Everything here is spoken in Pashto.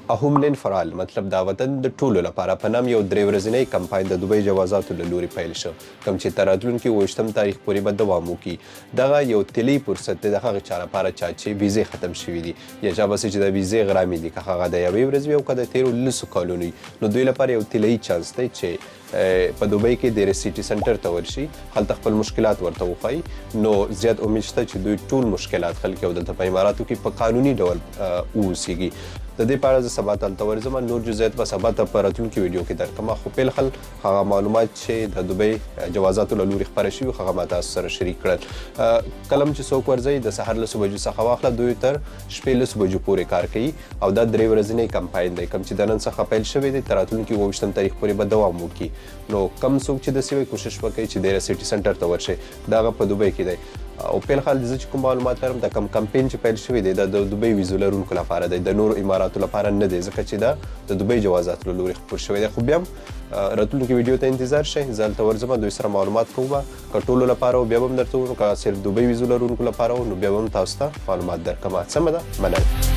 اهوملین فرال مطلب دا وطن د ټولو لپاره په نام یو 3 ورځنی کمپاین د دوبۍ جوازاتو له لوري پیل شو کوم چې تر راتلونکي 28 تاریخ پورې به دوام وکړي. دغه یو طلي فرصت دی د هغه چا لپاره چې ویزې ختم شوي دي یا چا بس چې د ویزې غرامې دي که هغه د یوې ورځې وي او که د تیرو 10 کالونو نو دوی لپاره یو طلایي چانس دی چې په دوبۍ کې د سیټي سنټر ته ورشي هلته خپل مشکلات ورته وښایي نو زیات امید شته چې دوی ټول مشکلات حل کړي او دلته په اماراتو کې په قانوني ډول واوسیږي. د دې په اړه زه سبا ته هلته ورځم نور جزئیات به سبا ته په راتلونکي ویډیو کې درکړم خو پیلخل هغه معلومات چې د دوبۍ جوازاتو له لوري خپاره شوي هغه ما تاسو سره شریک کړل. کله هم چې څوک ورځي د سهار 10 بجو څخه واخله دوی تر شپې 10 بجو پورې کار کوي او دا 3 ورځنی کمپاین دی کوم چې د نن څخه پیل شوی دی تر راتلونکي 28 تاریخ پورې به دوام وکړي. نو کم څوک چې داسې وي کوشش وکړي چې د سیټي سنټر ته ورشي دا هغه په دوبۍ کې دی او پیل خال زه چې کوم معلومات لرم د کم کمپین چې پیل شوی دی د دوبۍ ویزو لرونکو لپاره دی د نورو اماراتو لپاره نه دی ځکه چې دا د دوبۍ جوازات له لوري خپور شوی دی. خو بیا هم راتلونکي ویډیو ته انتظار شئ زه هلته ورځم دوی سره معلومات کوم که ټولو لپاره بیا به هم درته ووایم که صرف دوبۍ ویزو لرونکو لپاره نو بیا به هم تاسو ته معلومات درکړم. سمه ده مننه.